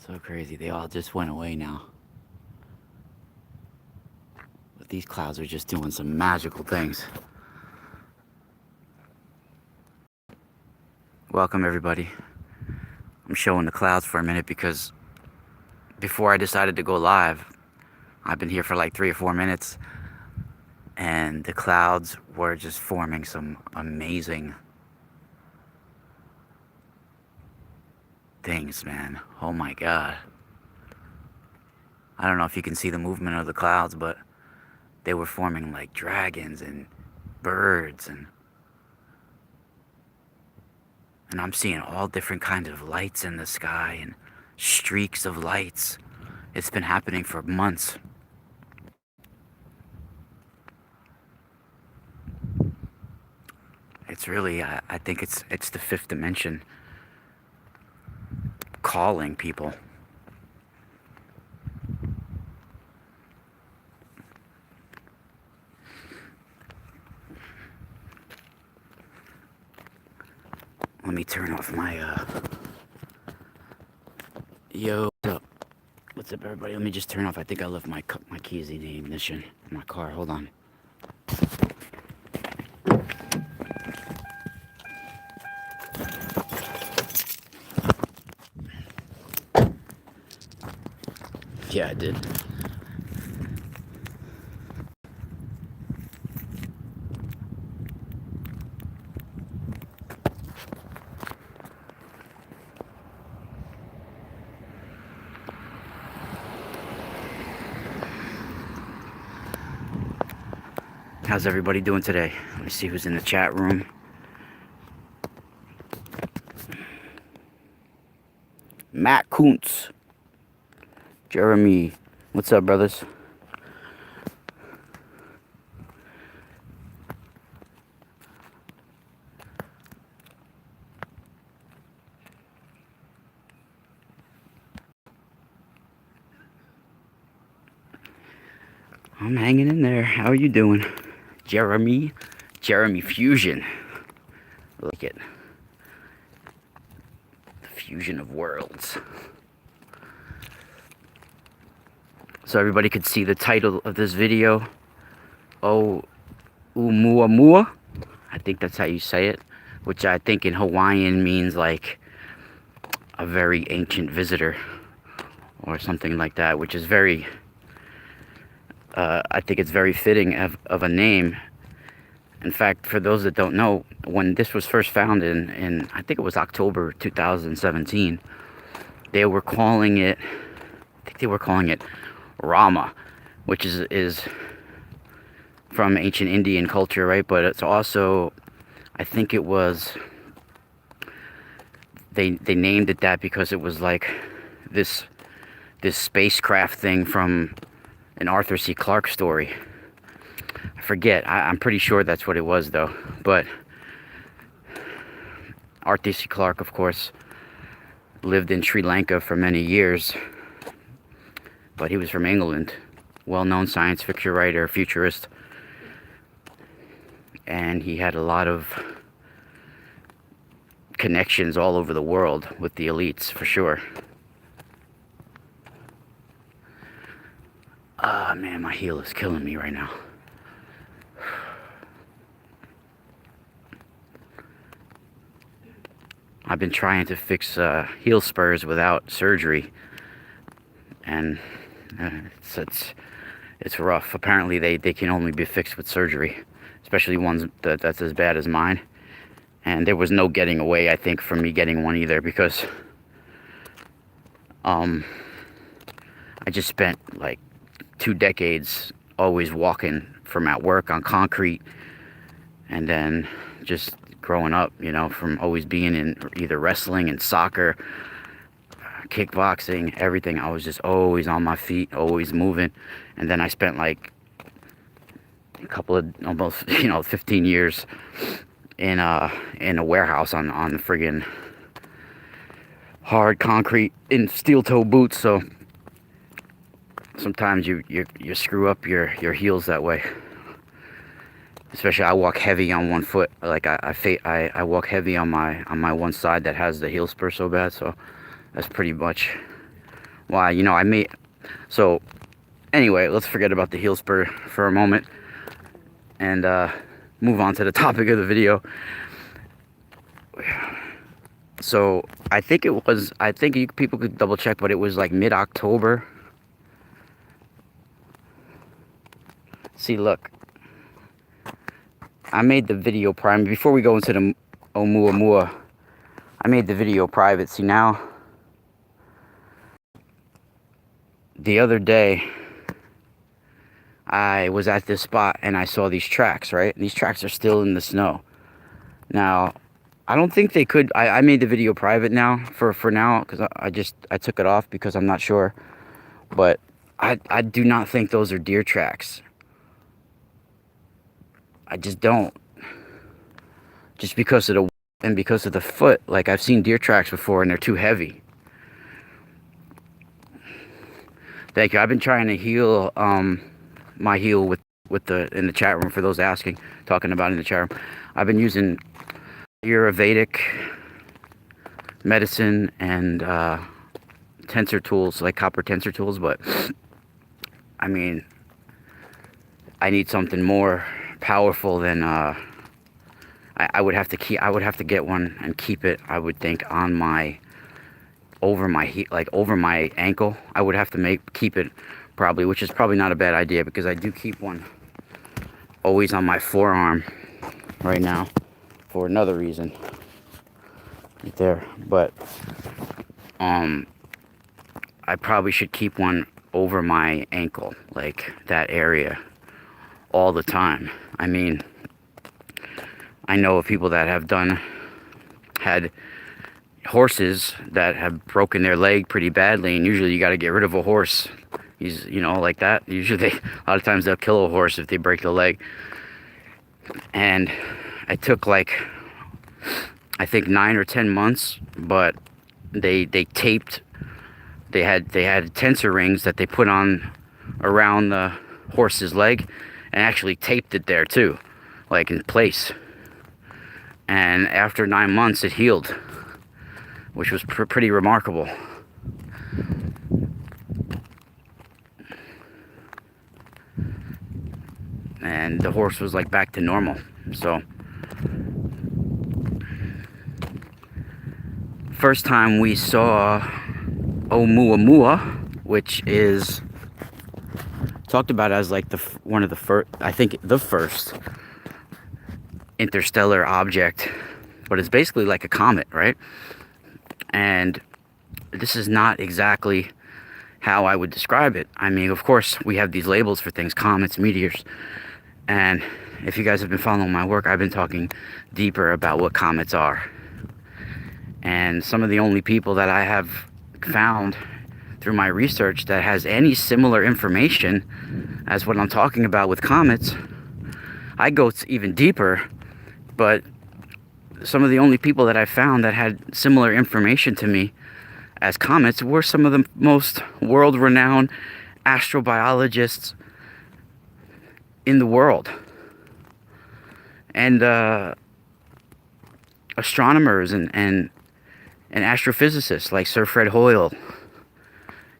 So crazy. They all just went away now. But these clouds are just doing some magical things. Welcome, everybody. I'm showing the clouds for a minute because before I decided to go live, I've been here for like 3 or 4 minutes, and the clouds were just forming some amazing things, man. Oh my God. I don't know if you can see the movement of the clouds, but they were forming like dragons and birds, and I'm seeing all different kinds of lights in the sky and streaks of lights. It's been happening for months. It's really, I think it's the fifth dimension calling people. Let me turn off my, yo, what's up? What's up, everybody? Let me just turn off. I think I left my keys in the ignition in my car. Hold on. Yeah, I did. How's everybody doing today? Let me see who's in the chat room. Matt Kuntz. Jeremy. What's up, brothers? I'm hanging in there. How are you doing? Jeremy Fusion. I like it. The fusion of worlds. So everybody could see the title of this video. Oumuamua. I think that's how you say it. Which I think in Hawaiian means like a very ancient visitor. Or something like that. Which is very... I think it's very fitting of a name. In fact, for those that don't know, when this was first found in I think it was October 2017, they were calling it, I think they were calling it Rama, which is from ancient Indian culture, right? But it's also, I think it was, they named it that because it was like this spacecraft thing from an Arthur C. Clarke story. I forget. I'm pretty sure that's what it was, though. But Arthur C. Clarke, of course, lived in Sri Lanka for many years. But he was from England. Well-known science fiction writer, futurist. And he had a lot of connections all over the world with the elites, for sure. Ah, man, my heel is killing me right now. I've been trying to fix heel spurs without surgery, and it's rough. Apparently, they can only be fixed with surgery, especially ones that's as bad as mine. And there was no getting away, I think, from me getting one either, because I just spent like 2 decades always walking from at work on concrete, and then just growing up, you know, from always being in either wrestling and soccer, kickboxing, everything. I was just always on my feet, always moving. And then I spent like a couple of almost 15 years in a warehouse on the friggin' hard concrete in steel toe boots. So sometimes you screw up your heels that way. Especially I walk heavy on one foot. Like I walk heavy on my one side that has the heel spur so bad. So that's pretty much Why, you know, I made... So, anyway, let's forget about the heel spur for a moment and move on to the topic of the video. So, I think people could double check, but it was like mid-October. See, look. I made the video private. Before we go into the Oumuamua, I made the video private. See, now, the other day, I was at this spot and I saw these tracks, right? And these tracks are still in the snow. Now, I don't think they could... I made the video private now, for now, because I took it off because I'm not sure. But I do not think those are deer tracks. I just don't. Just because of the... and because of the foot. Like, I've seen deer tracks before and they're too heavy. Thank you. I've been trying to heal my heel with the... in the chat room, for those asking, talking about in the chat room. I've been using Ayurvedic medicine and tensor tools, like copper tensor tools, but I mean, I need something more powerful than I would have to get one and keep it, I would think, on my... over my over my ankle. I would have to keep it probably, which is probably not a bad idea, because I do keep one always on my forearm right now for another reason right there. But I probably should keep one over my ankle, like that area, all the time. I mean, I know of people that have had horses that have broken their leg pretty badly, and usually you got to get rid of a horse. He's, you know, like that. Usually a lot of times they'll kill a horse if they break the leg. And I took, like, I think 9 or 10 months, but they taped... They had tensor rings that they put on around the horse's leg, and actually taped it there too, like in place. And after 9 months, it healed, which was pretty remarkable. And the horse was like back to normal. So, first time we saw Oumuamua, which is talked about as like one of the first, I think the first interstellar object, but it's basically like a comet, right? And this is not exactly how I would describe it. I mean, of course, we have these labels for things: comets, meteors. And if you guys have been following my work, I've been talking deeper about what comets are. And some of the only people that I have found through my research that has any similar information as what I'm talking about with comets, I go even deeper, but some of the only people that I found that had similar information to me as comets were some of the most world-renowned astrobiologists in the world, and astronomers and astrophysicists like Sir Fred Hoyle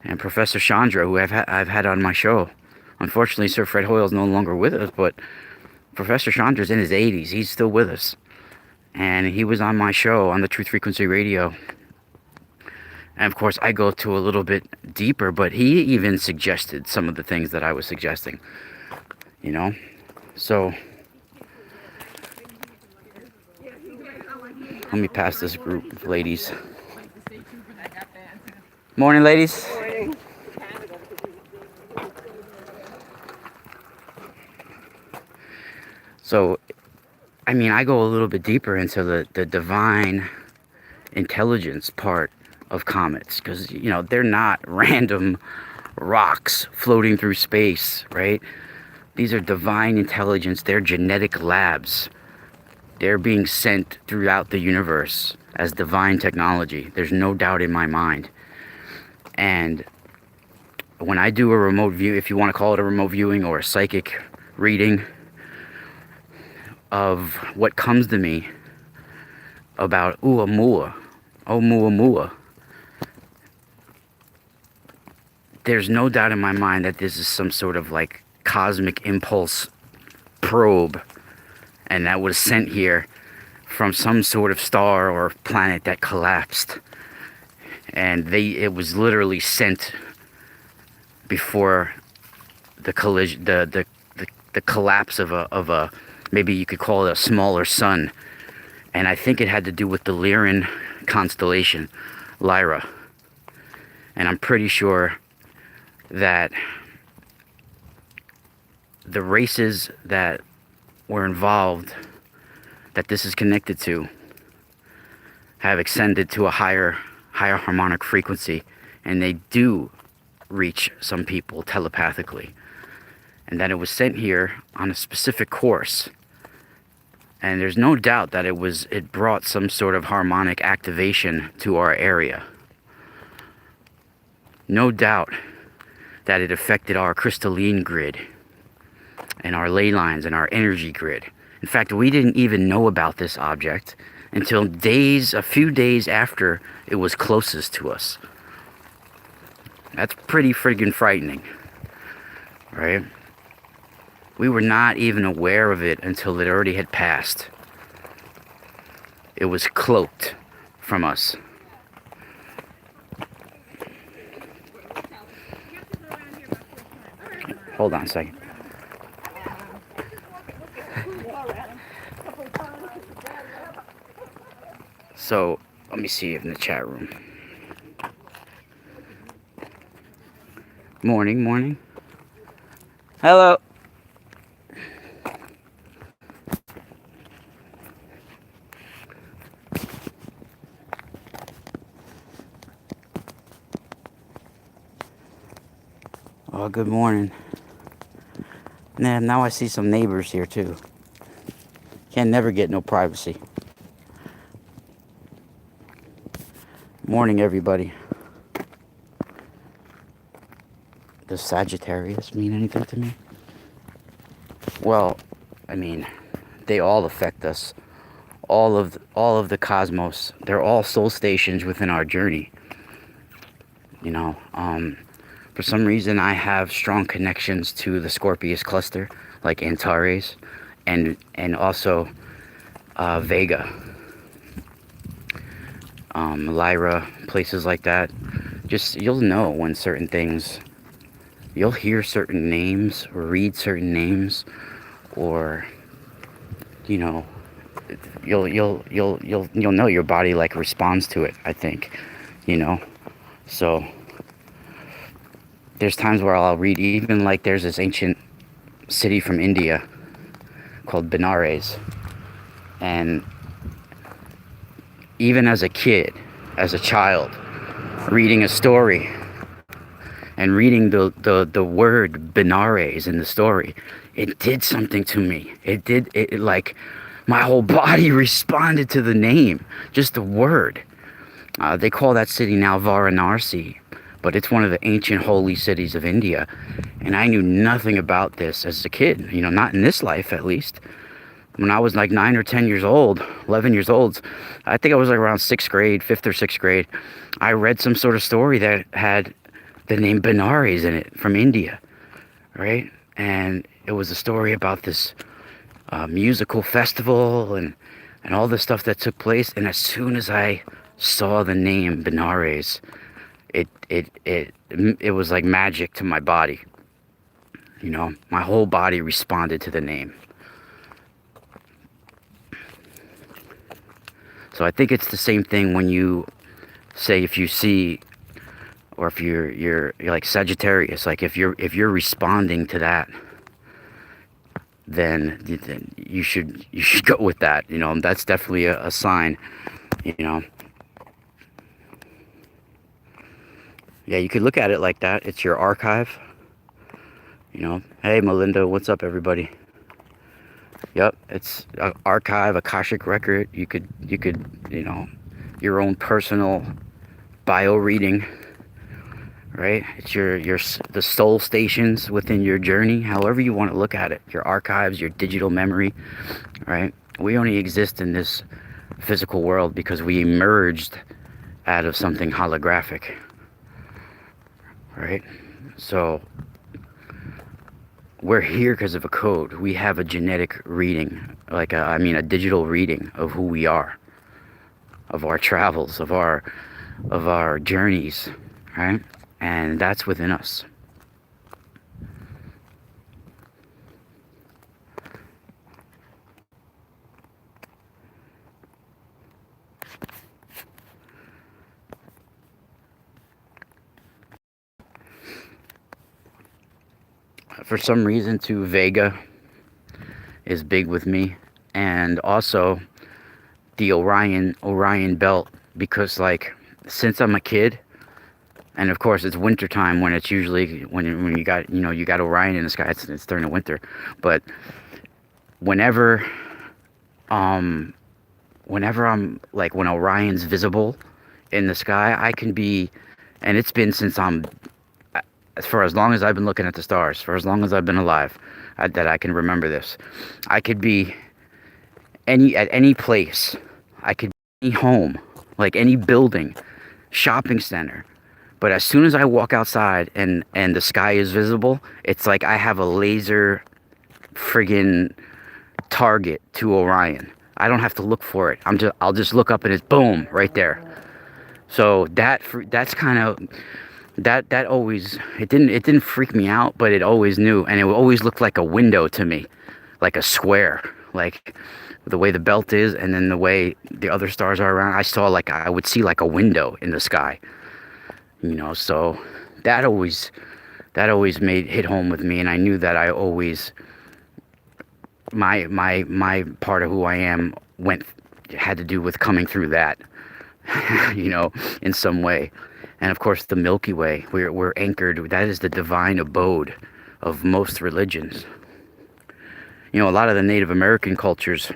and Professor Chandra, who I've had on my show. Unfortunately, Sir Fred Hoyle is no longer with us, but Professor Chandra's in his 80s. He's still with us, and he was on my show on the Truth Frequency Radio. And of course, I go to a little bit deeper, but he even suggested some of the things that I was suggesting, you know. So let me pass this group of ladies. Morning, ladies. Morning. So, I mean, I go a little bit deeper into the divine intelligence part of comets, because, you know, they're not random rocks floating through space, right? These are divine intelligence. They're genetic labs. They're being sent throughout the universe as divine technology. There's no doubt in my mind. And when I do a remote view, if you want to call it a remote viewing or a psychic reading of what comes to me about Oumuamua, there's no doubt in my mind that this is some sort of like cosmic impulse probe, and that was sent here from some sort of star or planet that collapsed. And it was literally sent before the collision, the collapse of a maybe you could call it a smaller sun. And I think it had to do with the Lyran constellation, Lyra. And I'm pretty sure that the races that were involved, that this is connected to, have ascended to a higher harmonic frequency, and they do reach some people telepathically. And that it was sent here on a specific course. And there's no doubt that it brought some sort of harmonic activation to our area. No doubt that it affected our crystalline grid and our ley lines and our energy grid. In fact, we didn't even know about this object until a few days after it was closest to us. That's pretty friggin' frightening, right? We were not even aware of it until it already had passed. It was cloaked from us. Hold on a second. So, let me see in the chat room. Morning. Hello. Oh, good morning. Now I see some neighbors here too. Can never get no privacy. Morning, everybody. Does Sagittarius mean anything to me? Well, I mean, they all affect us. All of the cosmos. They're all soul stations within our journey. You know, for some reason I have strong connections to the Scorpius cluster, like Antares, and also Vega, Lyra, places like that. Just, you'll know when certain things, you'll hear certain names or read certain names, or you know, you'll know your body like responds to it, I think, you know. So there's times where I'll read, even like there's this ancient city from India called Benares, and even as a kid, as a child, reading a story and reading the word Benares in the story, it did something to me. It like my whole body responded to the name, just the word. They call that city now Varanasi, but it's one of the ancient holy cities of India. And I knew nothing about this as a kid, you know, not in this life at least. When I was like 9 or 10 years old, 11 years old, I think I was like around 6th grade, 5th or 6th grade, I read some sort of story that had the name Benares in it from India, right? And it was a story about this musical festival and all the stuff that took place. And as soon as I saw the name Benares, it was like magic to my body. You know, my whole body responded to the name. So I think it's the same thing when you say, if you see, or if you're like Sagittarius, like if you're responding to that, then you should go with that. You know, that's definitely a sign. You know. Yeah, you could look at it like that. It's your archive. You know, hey Melinda, what's up, everybody? Yep, it's an archive, Akashic record. You could, you know, your own personal bio reading, right? It's the soul stations within your journey, however you want to look at it. Your archives, your digital memory, right? We only exist in this physical world because we emerged out of something holographic, right? So we're here because of a code. We have a genetic reading, like a digital reading of who we are, of our travels, of our journeys, right? And that's within us. For some reason, too, Vega is big with me, and also the Orion belt, because like since I'm a kid, and of course it's wintertime when it's usually when you got you got Orion in the sky. It's during the winter, but whenever um whenever I'm like when Orion's visible in the sky, I can be, and it's been since I'm, for as long as I've been looking at the stars, for as long as I've been alive, that I can remember this. I could be at any place. I could be any home, like any building, shopping center. But as soon as I walk outside and the sky is visible, it's like I have a laser friggin' target to Orion. I don't have to look for it. I'll just look up and it's boom right there. So that's kind of that always, it didn't freak me out, but it always knew, and it always looked like a window to me, like a square, like the way the belt is, and then the way the other stars are around. I would see like a window in the sky, So that always made hit home with me, and I knew that I always my part of who I am had to do with coming through that, in some way. And of course, the Milky Way, we're anchored. That is the divine abode of most religions. A lot of the Native American cultures,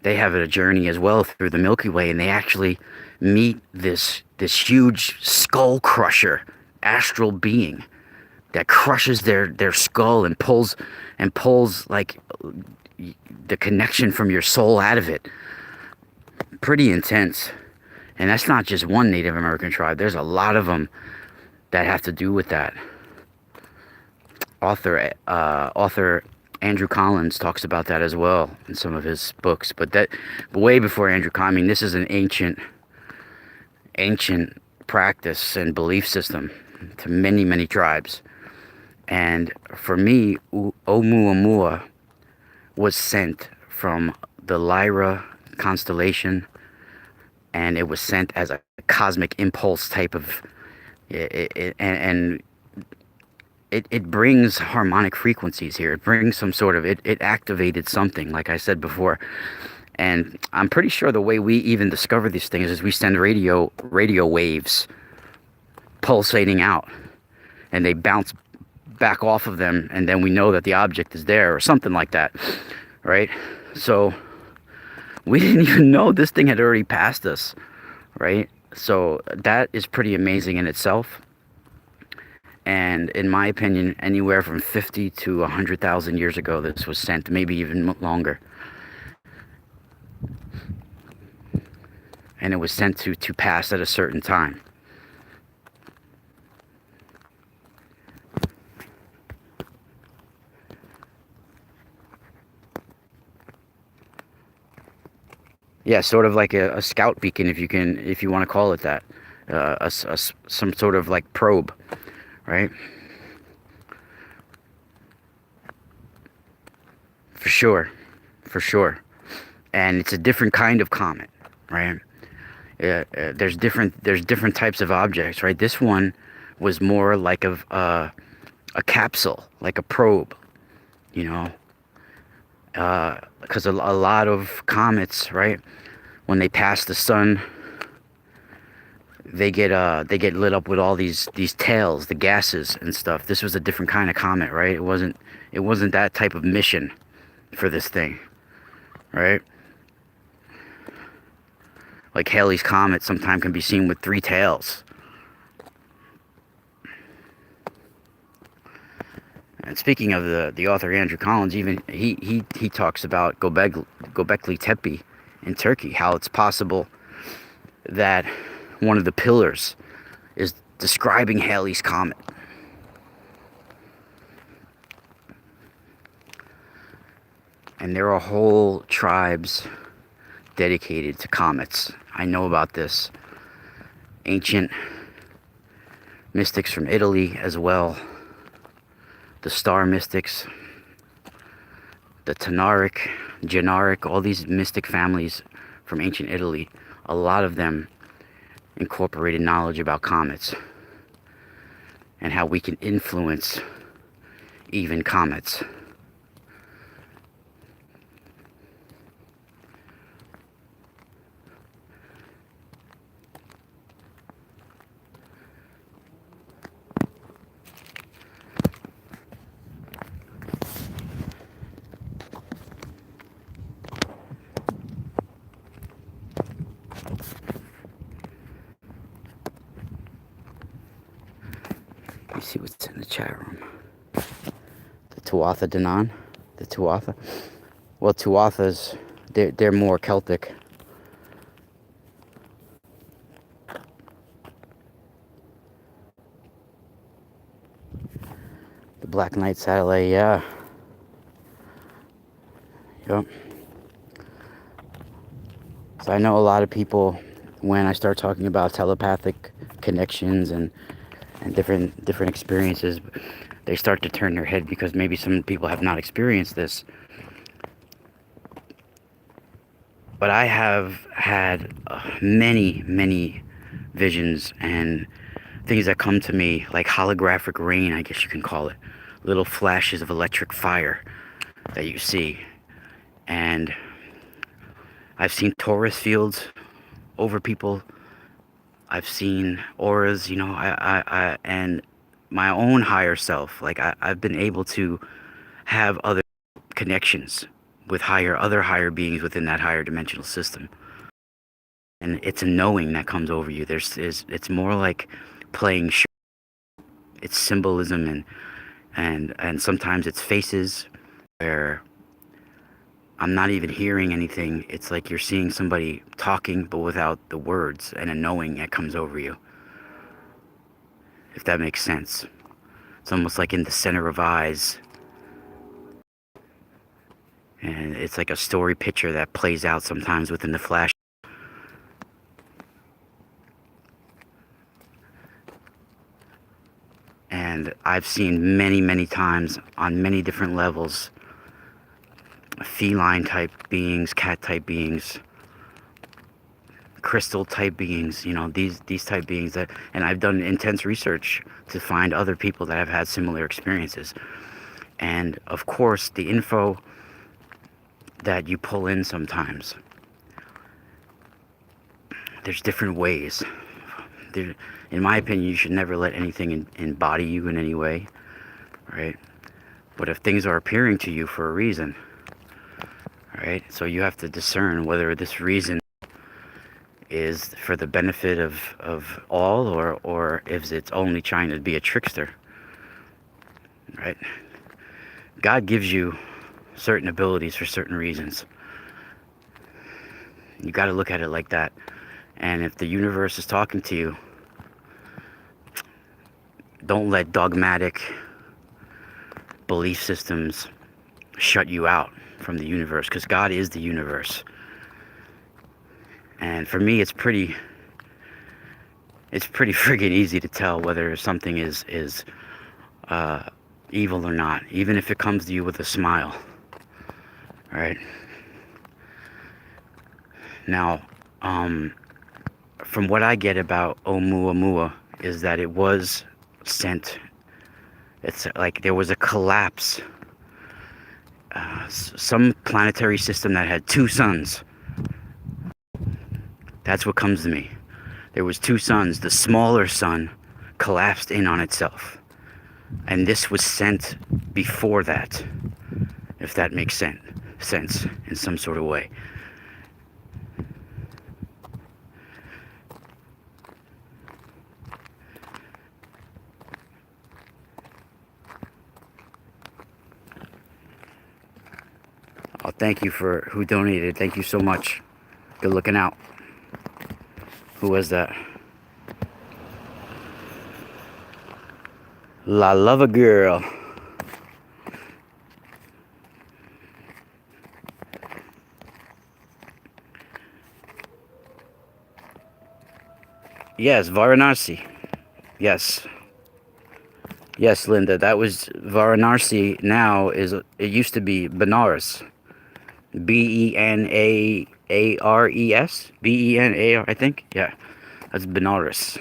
they have a journey as well through the Milky Way, and they actually meet this huge skull crusher, astral being that crushes their skull and pulls like the connection from your soul out of it. Pretty intense. And that's not just one Native American tribe. There's a lot of them that have to do with that. Author Andrew Collins talks about that as well in some of his books. But way before Andrew Collins, this is an ancient practice and belief system to many tribes. And for me, Oumuamua was sent from the Lyra constellation, and it was sent as a cosmic impulse type of, and it brings harmonic frequencies here. It brings some sort of, it activated something, like I said before. And I'm pretty sure the way we even discover these things is we send radio waves pulsating out, and they bounce back off of them, and then we know that the object is there, or something like that, right? So we didn't even know this thing had already passed us, right? So that is pretty amazing in itself. And in my opinion, anywhere from 50 to 100,000 years ago, this was sent, maybe even longer. And it was sent to pass at a certain time. Yeah, sort of like a scout beacon, if you want to call it that, some sort of like probe, right? For sure, and it's a different kind of comet, right? There's different types of objects, right? This one was more like a capsule, like a probe, because a lot of comets, right, when they pass the sun, they get lit up with all these tails, the gases and stuff. This was a different kind of comet, right? It wasn't that type of mission for this thing, right? Like Halley's Comet sometimes can be seen with 3 tails. And speaking of the author Andrew Collins, even he talks about Göbekli Tepe in Turkey, how it's possible that one of the pillars is describing Halley's Comet. And there are whole tribes dedicated to comets. I know about this. Ancient mystics from Italy as well. The star mystics, the Tanaric, Janaric, all these mystic families from ancient Italy, a lot of them incorporated knowledge about comets and how we can influence even comets. Let me see what's in the chat room. The Tuatha Danann, the Tuatha. Well, Tuathas, they're more Celtic. The Black Knight satellite, yeah. Yep. So I know a lot of people, when I start talking about telepathic connections and different experiences, they start to turn their head because maybe some people have not experienced this. But I have had many visions and things that come to me like holographic rain, I guess you can call it. Little flashes of electric fire that you see. And I've seen torus fields over people. I've seen auras, you know, and my own higher self. Like I've been able to have other connections with other higher beings within that higher dimensional system. And it's a knowing that comes over you. It's more like playing show. It's symbolism and sometimes it's faces where I'm not even hearing anything. It's like you're seeing somebody talking but without the words, and a knowing that comes over you. If that makes sense. It's almost like in the center of eyes. And it's like a story picture that plays out sometimes within the flash. And I've seen many times on many different levels feline type beings, cat type beings, crystal type beings, you know, these type beings that, and I've done intense research to find other people that have had similar experiences. And of course, the info that you pull in sometimes, there's different ways. In my opinion, you should never let anything embody you in any way, right? But if things are appearing to you for a reason, right? So you have to discern whether this reason is for the benefit of all, or if it's only trying to be a trickster, right? God gives you certain abilities for certain reasons. You got to look at it like that. And if the universe is talking to you, don't let dogmatic belief systems shut you out from the universe, because God is the universe. And for me, it's pretty friggin' easy to tell whether something is evil or not, even if it comes to you with a smile. All right. Now, from what I get about Oumuamua is that it was sent. It's like there was a collapse. Some planetary system that had two suns. That's what comes to me. There was two suns. The smaller sun collapsed in on itself. And this was sent before that, if that makes sense in some sort of way. Oh, thank you for who donated. Thank you so much. Good looking out. Who was that? La Lover Girl. Yes, Varanasi. Yes. Yes, Linda, that was Varanasi. Now is it used to be Benares. Benares. Benar, I think. Yeah, that's Benares.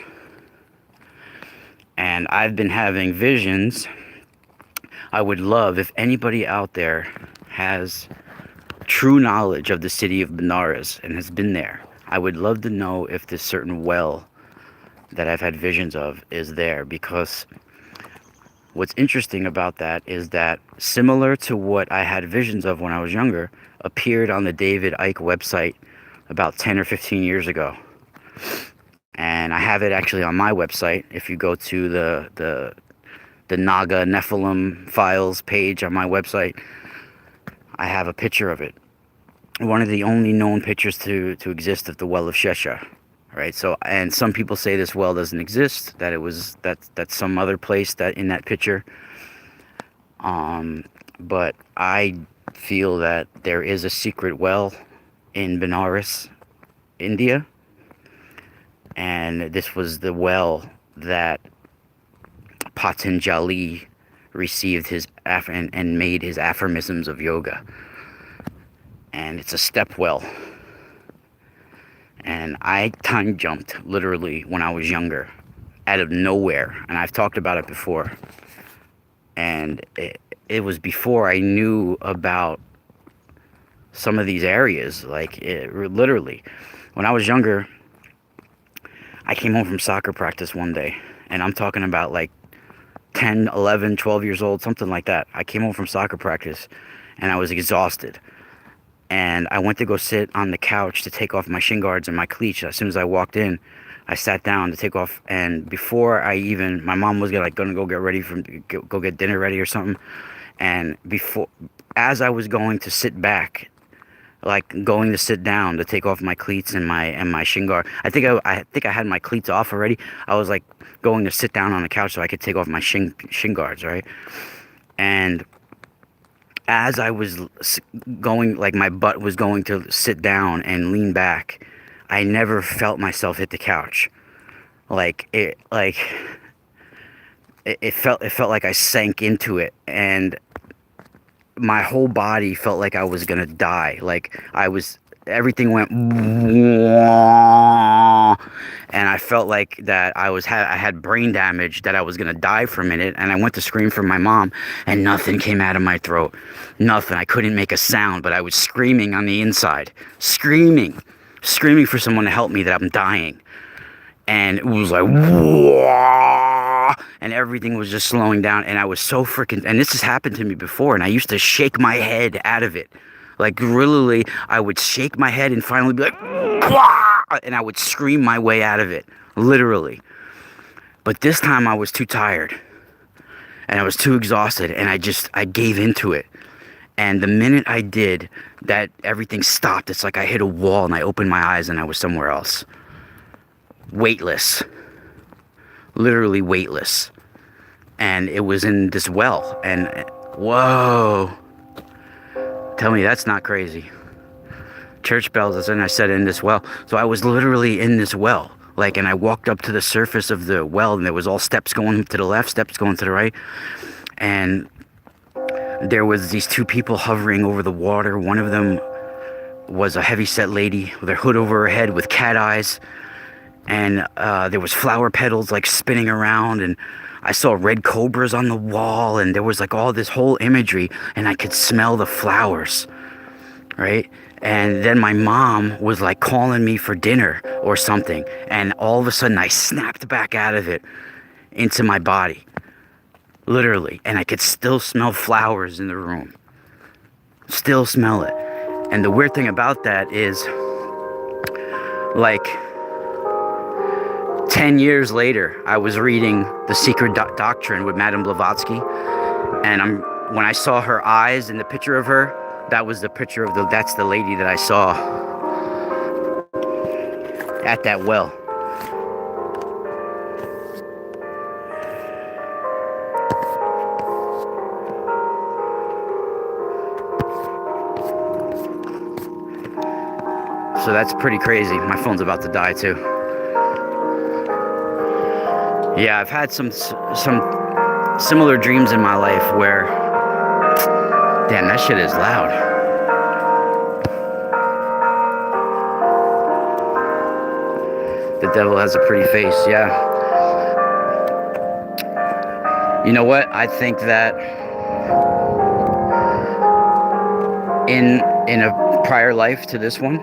And I've been having visions. I would love if anybody out there has true knowledge of the city of Benares and has been there. I would love to know if this certain well that I've had visions of is there, because what's interesting about that is that similar to what I had visions of when I was younger appeared on the David Icke website about 10 or 15 years ago. And I have it actually on my website. If you go to the Naga Nephilim files page on my website, I have a picture of it. One of the only known pictures to exist of the well of Shesha. Right? So, and some people say this well doesn't exist, that it was that's some other place that in that picture. But I feel that there is a secret well in Benares, India, and this was the well that Patanjali received his and made his aphorisms of yoga. And it's a step well. And I time jumped literally when I was younger, out of nowhere, and I've talked about it before. And it was before I knew about some of these areas. Like, literally, when I was younger, I came home from soccer practice one day, and I'm talking about like 10, 11, 12 years old, something like that. I came home from soccer practice, and I was exhausted. And I went to go sit on the couch to take off my shin guards and my cleats. As soon as I walked in, I sat down to take off, and before my mom was gonna go get ready go get dinner ready or something. And as I was going to sit back, like going to sit down to take off my cleats and my shin guard, I think I had my cleats off already. I was like going to sit down on the couch so I could take off my shin guards, right? And as I was going, like my butt was going to sit down and lean back, I never felt myself hit the couch. It felt like I sank into it, and my whole body felt like I was gonna die. Like everything went, and I felt like that I had brain damage, that I was gonna die for a minute. And I went to scream for my mom, and nothing came out of my throat. Nothing. I couldn't make a sound, but I was screaming on the inside, screaming for someone to help me, that I'm dying. And it was like, whoa, and everything was just slowing down, and I was so freaking, and this has happened to me before, and I used to shake my head out of it. Like, really, I would shake my head and finally be like, whoa, and I would scream my way out of it, literally. But this time I was too tired, and I was too exhausted, and I gave into it. And the minute I did that, everything stopped. It's like I hit a wall, and I opened my eyes, and I was somewhere else. Weightless, literally weightless. And it was in this well, and whoa, tell me that's not crazy. Church bells, and I said in this well. So I was literally in this well, like, and I walked up to the surface of the well, and there was all steps going to the left, steps going to the right, and there was these two people hovering over the water. One of them was a heavy-set lady with her hood over her head with cat eyes, and there was flower petals like spinning around, and I saw red cobras on the wall, and there was like all this whole imagery, and I could smell the flowers, right? And then my mom was like calling me for dinner or something, and all of a sudden I snapped back out of it into my body, literally, and I could still smell flowers in the room, still smell it. And the weird thing about that is, like, 10 years later, I was reading The Secret Doctrine with Madame Blavatsky, and when I saw her eyes in the picture of her, that was the picture of that's the lady that I saw at that well. So that's pretty crazy. My phone's about to die too. Yeah, I've had some similar dreams in my life where, damn, that shit is loud. The devil has a pretty face, yeah. You know what? I think that in a prior life to this one,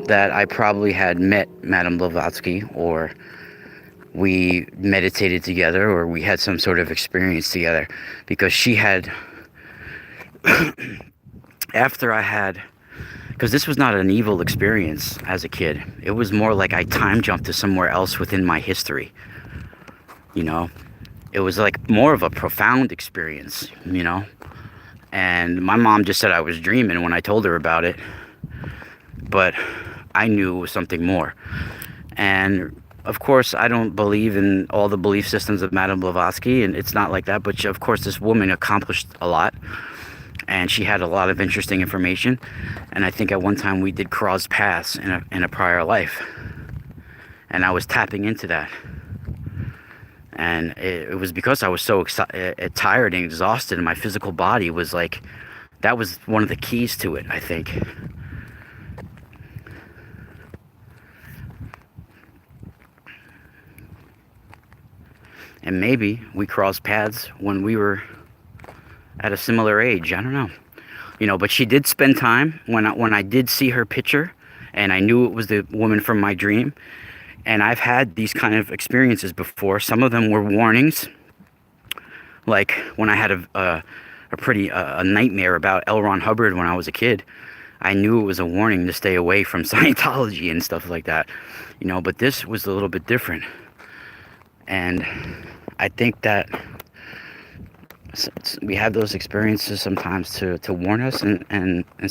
that I probably had met Madame Blavatsky, or we meditated together, or we had some sort of experience together, because she had, after I had, because this was not an evil experience as a kid. It was more like I time jumped to somewhere else within my history, you know. It was like more of a profound experience, you know. And my mom just said I was dreaming when I told her about it, but I knew it was something more. And of course, I don't believe in all the belief systems of Madame Blavatsky, and it's not like that. But of course, this woman accomplished a lot, and she had a lot of interesting information. And I think at one time we did cross paths in a prior life, and I was tapping into that. And it was because I was so tired and exhausted, and my physical body was like, that was one of the keys to it, I think. And maybe we crossed paths when we were at a similar age. I don't know. You know, but she did spend time when I did see her picture, and I knew it was the woman from my dream. And I've had these kind of experiences before. Some of them were warnings, like when I had a nightmare about L. Ron Hubbard when I was a kid. I knew it was a warning to stay away from Scientology and stuff like that, you know. But this was a little bit different, and I think that we have those experiences sometimes to warn us and